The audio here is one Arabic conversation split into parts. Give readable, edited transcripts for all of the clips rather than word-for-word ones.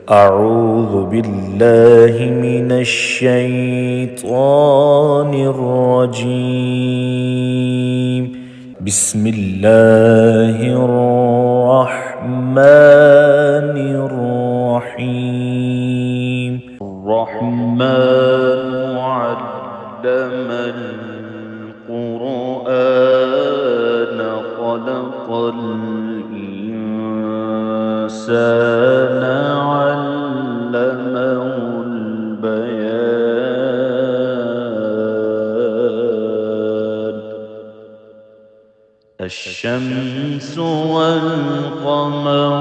أعوذ بالله من الشيطان الرجيم. بسم الله الرحمن الرحيم. الرحمن علم القرآن خلق الإنسان علمه البيان. الشمس والقمر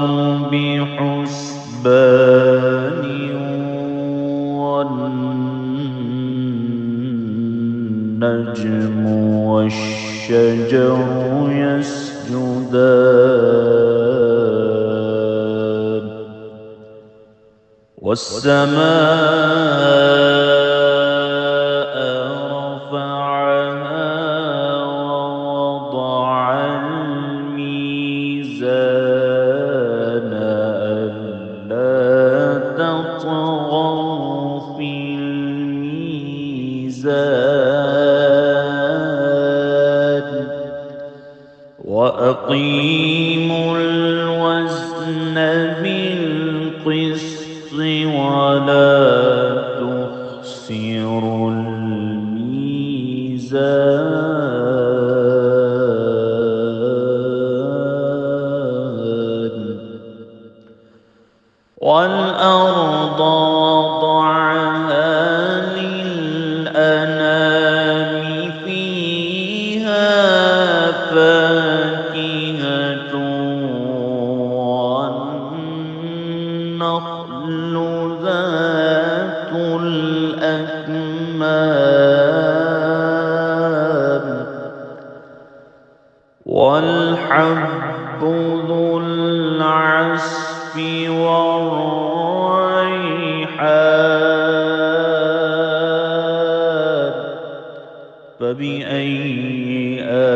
بحسبان والنجم والشجر يسجدان والسماء رفعها ووضع الميزان ألا تطغوا في الميزان وأقيموا الوزن بالقسط ولا تخسروا الميزان. والأرض وضعها للأنام فيها فاكهة والنخل ذات الأكمام والحب ذو العصف والريحان. فبأي آلاء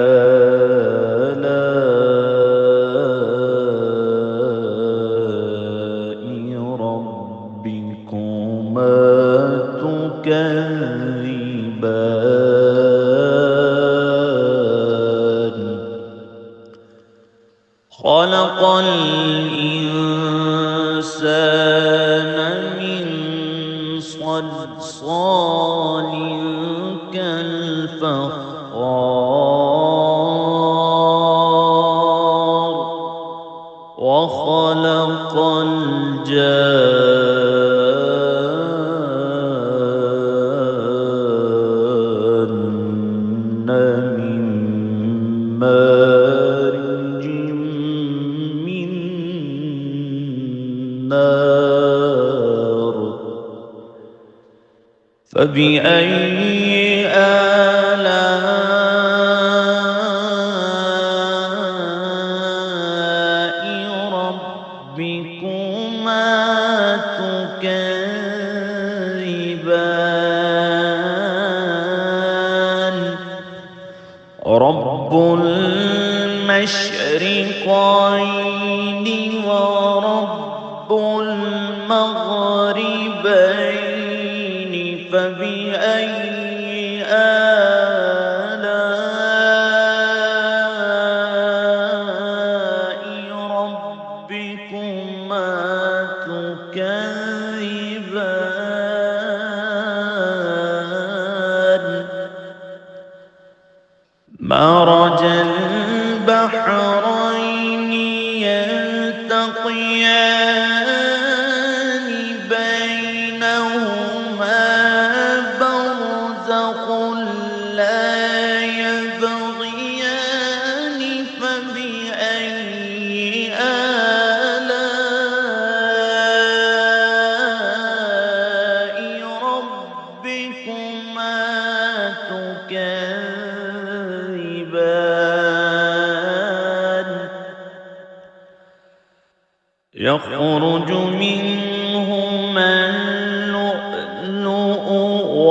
ربكما تكذبان. خلق الإنسان من صلصال كالفخار وخلق الجان من مارج من نار. فبأي آلاء ربكما تكذبان. رب المشرقين ورب المغربين. فبأي آلاء ربكما تكذبان. مرج البحرين يلتقيان بينهما برزخ لا يبغيان. فبأي آلاء ربكما تكذبان. يخرج منهما اللؤلؤ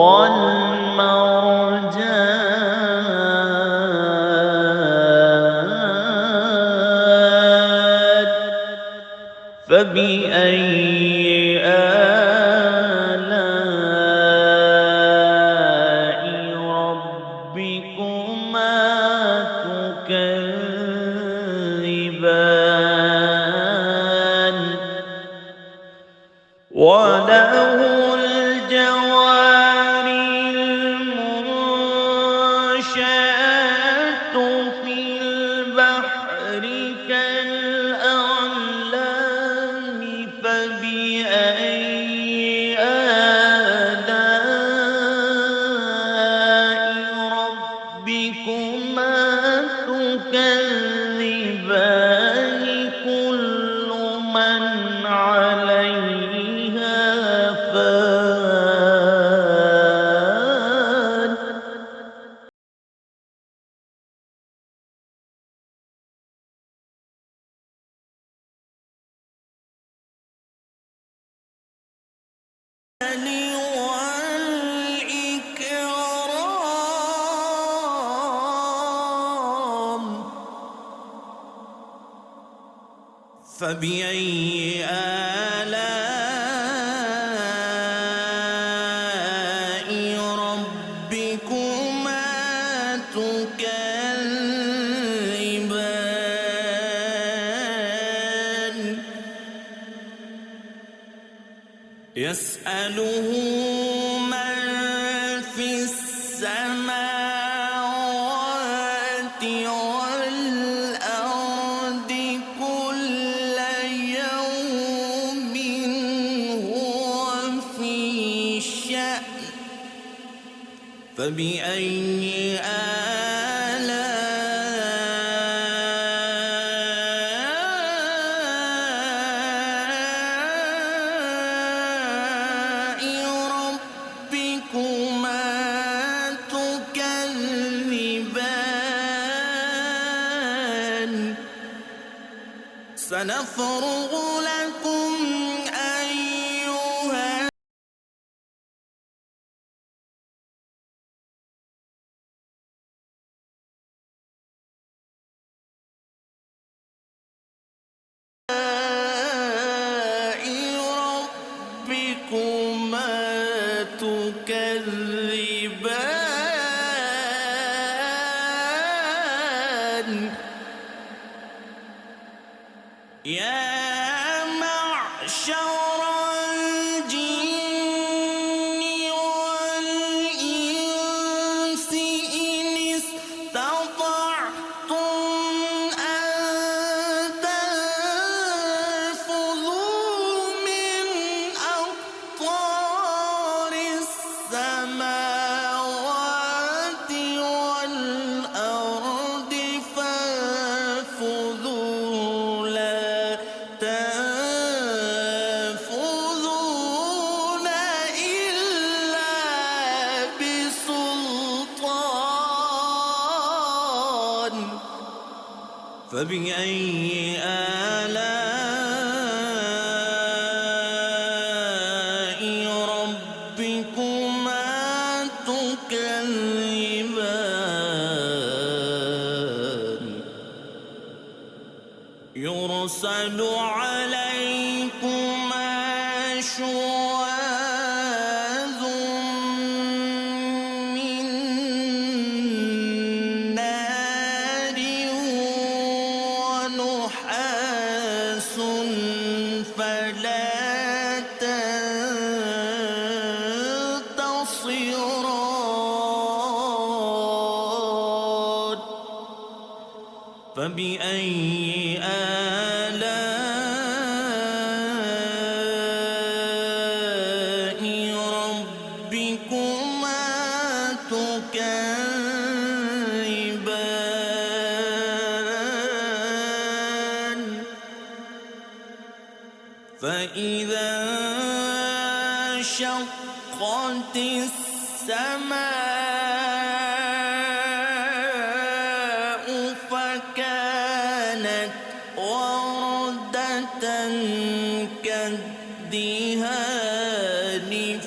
والمرجان. فبأي وله الجوار المنشآت في البحر كالأعلام فبأي آلاء ربكما تكذبان كل من عليها فان والإكرام فبأي آلاء ربكما تكذبان يسأله من في السماوات والأرض كل يوم هو في شأن فبأي آلاء ربكما تكذبان سنفرغ لكم أيها ربكما تكذبان يا معشر الجن والإنس إن استطعتم أن تنفذوا من أقطار السماوات والأرض فانفذوا لا تنفذون إلا بسلطان فبأي آلاء ربكما تكذبان يرسل عليكما شواظ من نار ونحاس فلا تنتصران فبأي آلاء ربكما تكذبان فإذا انشقت السماء فكانت وردة كالدهان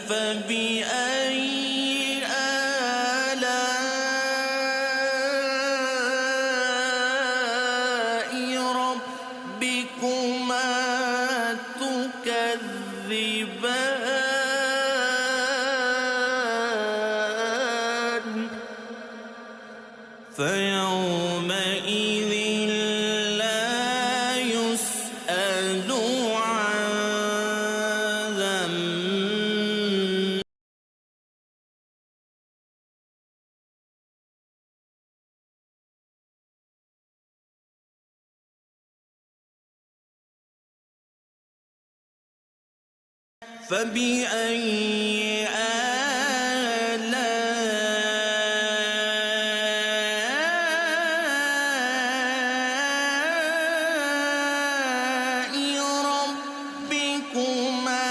فبأي آلاء ربكما تكذبان فيومئذ لا يسأل عن فبأي آلاء ربكما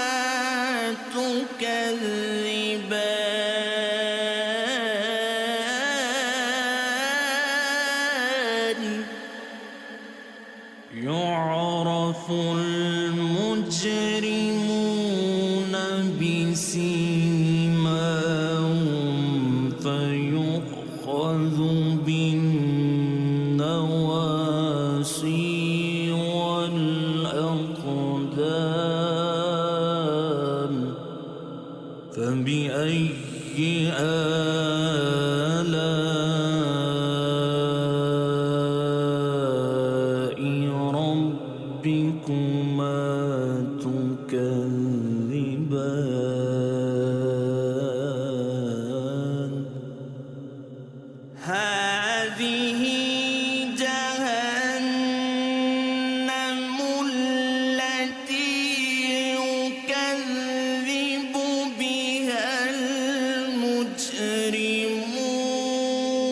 تكذبان يعرف المجرمون بسيماهم فيؤخذ بالنواصي والأقدام فبأي آلاء ربكما تكذبان هذه جهنم التي يكذب بها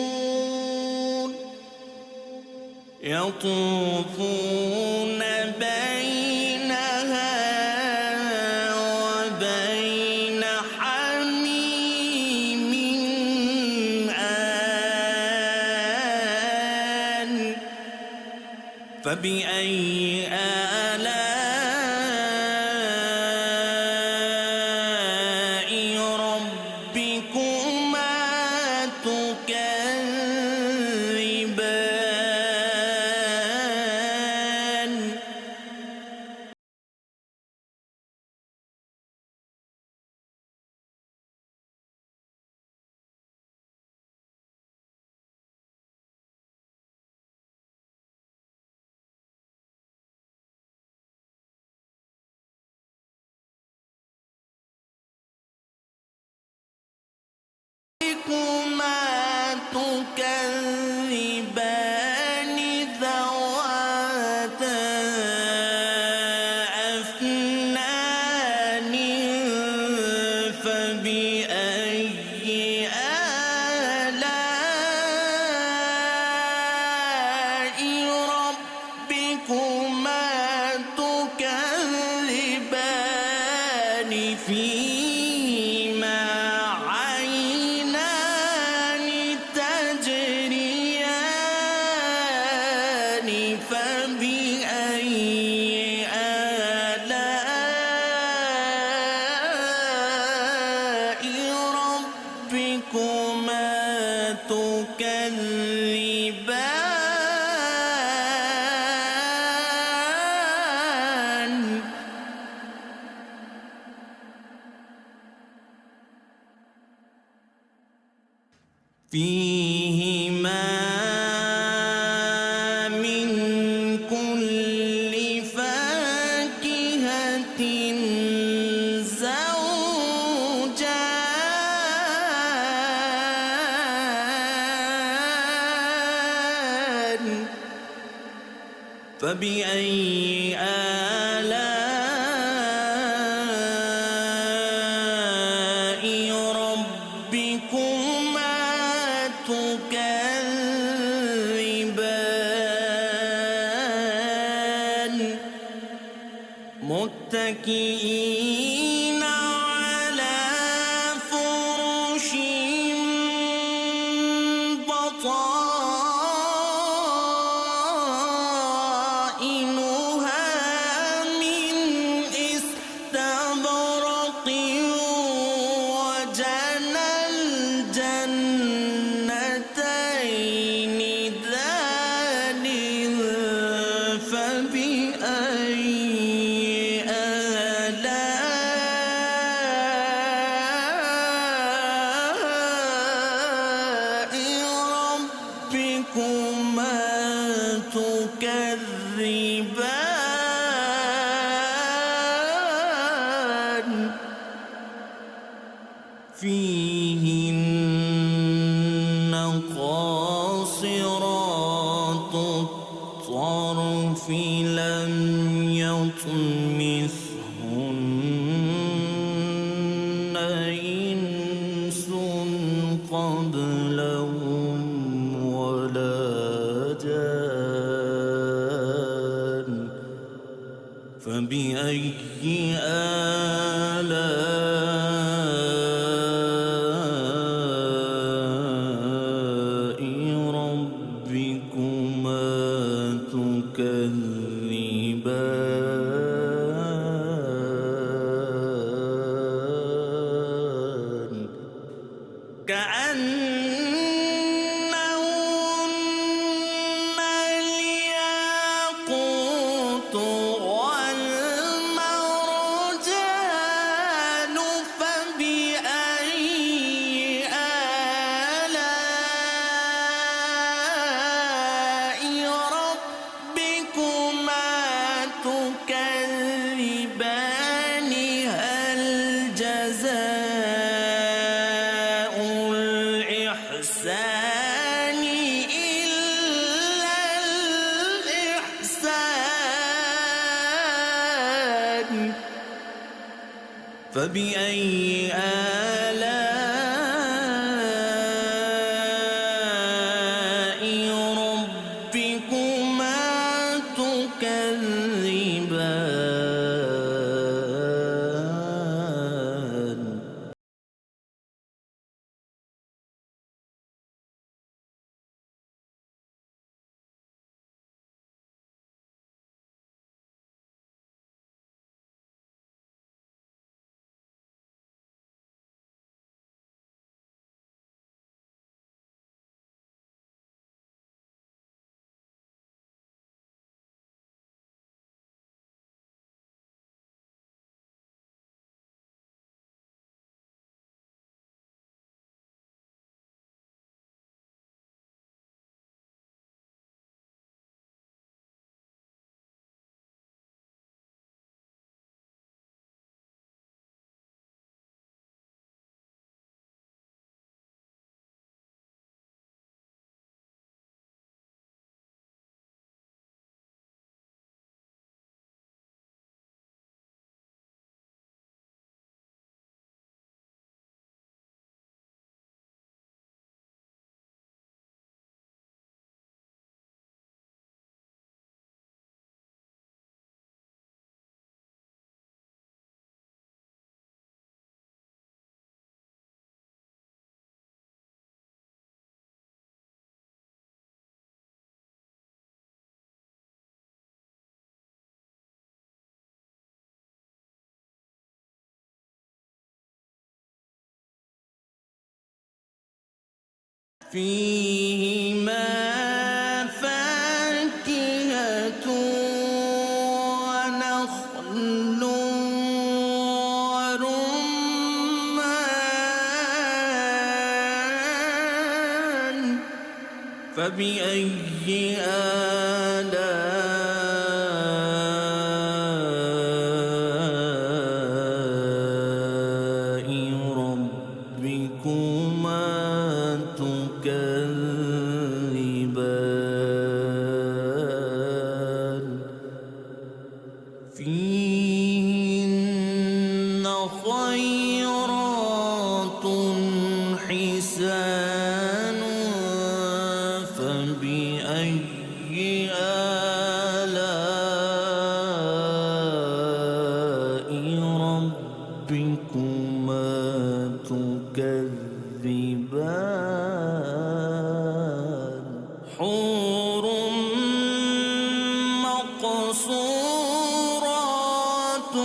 المجرمون يطوفون بينها وبين حميم آن فبأي آلاء ربكما تكذبان ربكما تكذبان ذواتا أفنان فبأي آلاء ربكما تكذبان فيهما عينان تجريان فبأي آلاء ربكما تكذبان فيهما من كل فاكهة زوجان فبأي آلاء ربكما تكذبان متكئين على فرش بطائنها من استبرق وجنى الجنتين دان فبأي آلاء ربكما تكذبان فيهن قاصرات الطرف لم يطمثهن كأنهن الياقوت والمرجان فبأي آلاء ربكما تكذبان هل جزاء الإحسان إلا الإحسان فبأي آلاء ربكما تكذبان فيهما فاكهة ونخل ورمان فبأي آلاء ربكما تكذبان فيهن خيرات حسان فبأي آلاء ربكما تكذبان حور مقصورات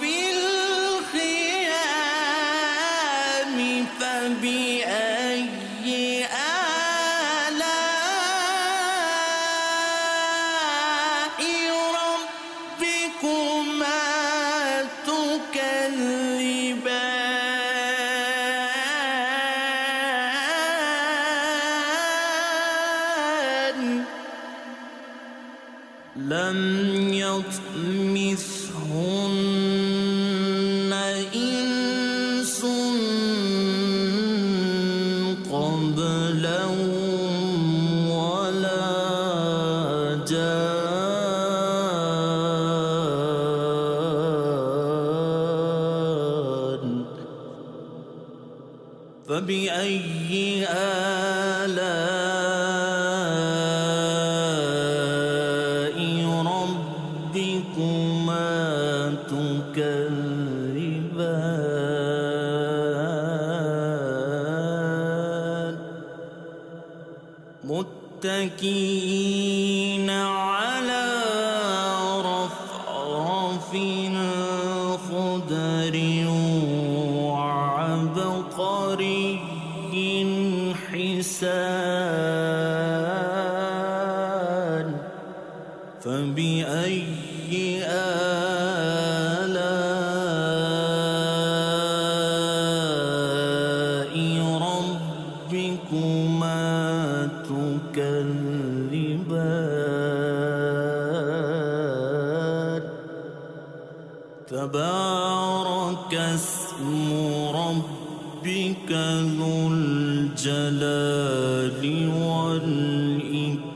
في الخيام فبأي آلاء ربكما تكذبان لم يطمثهن إنس قبلهم ولا جان فبأي آلاء ربكما تكذبان متكئين على رفرف خضر وعبقر تبارك اسم ربك ذو الجلال والإكرام.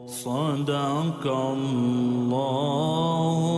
صدق الله